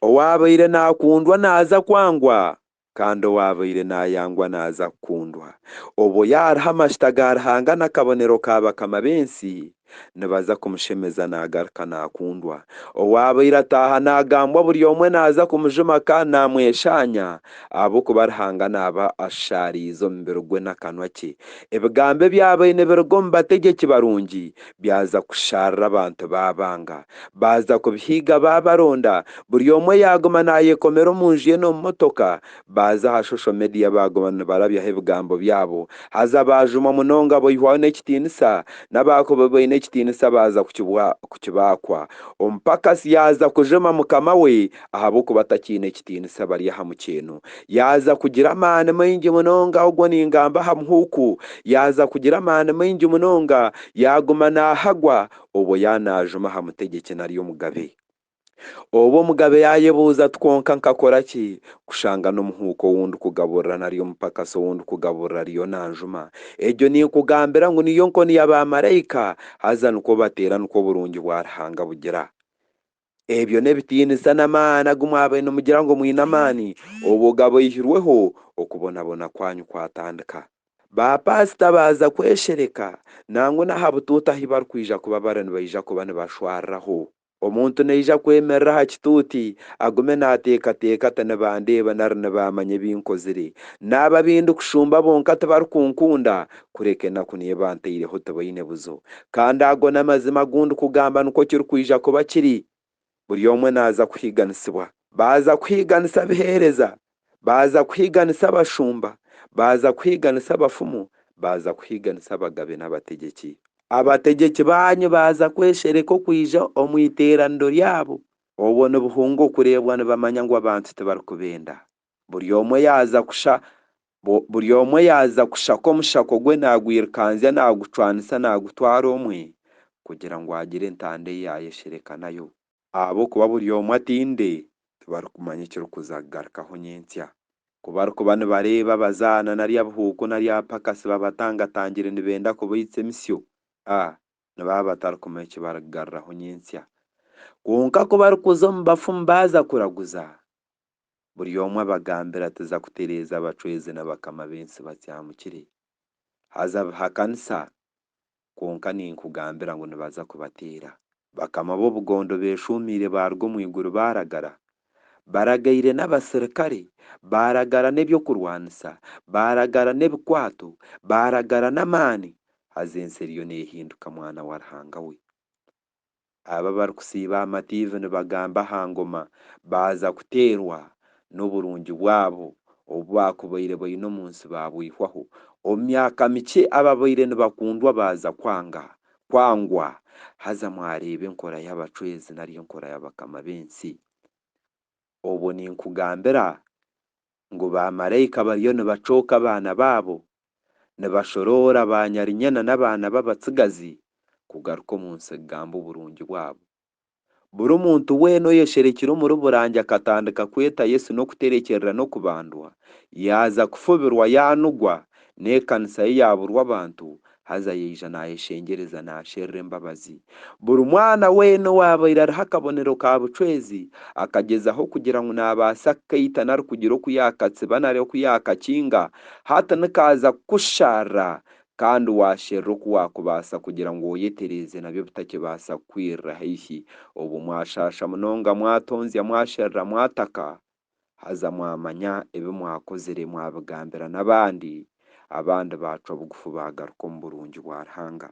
owabaire nakundwa naza kwangwa kandi owabaire nayangwa naza kukundwa. Obo yariho amashita ga Ruhanga n'akabonero ka bakama b'ensi nibaza kumushemeza nagaruka nakundwa. Owabaire ataaha nagambwa buri omwe naza kumujuma kandi namweshanya ahabw'okuba Ruhanga naaba ashariize omu mubiri gwe n'akanwa ke. Ebigambo ebyabaire nibiruga omu bategyeki barungi byaza kusharira abantu babanga, baza kubihiiga babaronda. Buri omwe yaguma nayekomera omu nju ye n'omu motoka, baza aha social media baguma nibarabyaho ebigambo byabo. Haza bajuma munonga boihwaho n'ekitiinisa, n'abakuba baine ekitiinisa baza kukibakwa. Omupakasi yaza kujuma mukama we ahabw'okuba takiine ekitiinisa bari aha mukyeno. Yaza kugira amaani maingi munonga, ogwo ningamba aha muhuuku, yaza kugira amaani maingi munonga, yaguma nahagwa obo yanajuma aha mutegyeki nari omugabe. Oba omugabe yayebuuza ati konka nkakora ki kushanga n'omuhuuku owundi kugaburira nari omupakasi owundi kugaburira ariyo nanjuma. Egyo ninkugambira ngu niyo nkoni y'abamaraika, haza nikwo bateera nikwo oburungi bwa Ruhanga bugira. Ebyo n'ebitiinisa n'amaani agu mwabaire nimugira ngu mwine amaani, obu gabaihirweho okubonabona kwanyu kwatandika. Bapasita baza kweshereka nangwa n'aha butuuti ahi barikwija kuba bari nibaija kuba nibashwariraho. Omuntu naija kwemerera aha kituuti agume nateekateeka ati nibandeeba nari nibamanya ebi nkozire. Naaba bindi kushumba bonka tibarikunkunda, kureka enaku niyo banteireho tibaine buzo. Kandi ago n'amazima gundi kugamba nikwo kirikwija kuba kiri. Buri omwe naza kuhiganisibwa. Baza kuhiganisa biheereza, baza kuhiganisa abashumba, baza kuhiganisa abafumu, baza kuhiganisa abagabe n'abategyeki. Abategyeki banyu baza kweshereka okwija omu iteeraniro ryabo. Obwo nibuhunga okureebwa nibamanya ngu abantu tibarikubenda. Buri omwe yaza kushaka omushako gwe nagwirukanzya nagucwanisa nagutwara omwe kugira ngu agire entanda ei yayeshereka nayo. Ahabw'okuba buri omwe atinde tibarikumanya ekirikuza kugarukaho nyentsya. Kubarikuba nibareeba abazaana nari abahuuku nari abapakasi babatangatangire nibenda kubaitsa emisyo, nibaba batarikumanya eki barikugarraho nyentsya. Kwonka kubarikuza omu bafumu baza kuraguza, buri omwe abagambira ati za kutereeza abacwezi n'abakama b'ensi batyamukire. Haza ha kanisa kwonka ninkugambira ngu nibaza kubateera. Bakama b'obugondo beshuumiire baruga omu iguru baragara. Baragaire n'abasirikare, baragara n'ebyokurwanisa, baragara n'ebikwato, baragara n'amaani. Haza ensi eriyo nehinduka mwana wa Ruhanga we. Aba barikusiiba amatiivi nibagamba aha ngoma baza kuteerwa n'oburungi bwabo obu bakubaire baine omu nsi babwihwaho. Omu myaka mikye ababaire nibakundwa baza kwangwa. Haza mwareeba enkora y'abacwezi nari enkora y'abakama b'ensi. Obu ninkugambira ngu bamaraika bariyo nibacooka abaana baabo, nibashoroora banyarinyana n'abaana b'abatsigazi kugaruka omu nsi kugamba oburungi bwabo. Buri muntu weena oyesherekire omuri burangi akatandika kweta Yesu n'okuterekyerera n'okubandwa, yaza kufubirwa yanugwa n'ekanisa ye yaburwa abantu, haza yeija nayeshengereza nasherra embabazi. Buri mwana weena owabaire hariho akabonero ka bucwezi akagyezaho kugira ngu nabaasa kukaita nari kugira oku yakatsiba nari oku yakakinga, hati nikaza kukusharra kandi washerra oku wakubaasa kugira ngu oyetereeze nabyo bitakibaasa kukwirra haihi. Obu mwashasha munonga mwatonzya mwasherra mwataka, haza mwamanya ebi mwakozire mwabigambira n'abandi, abandi bacwa bugufu bagaruka omu burungi bwa Ruhanga.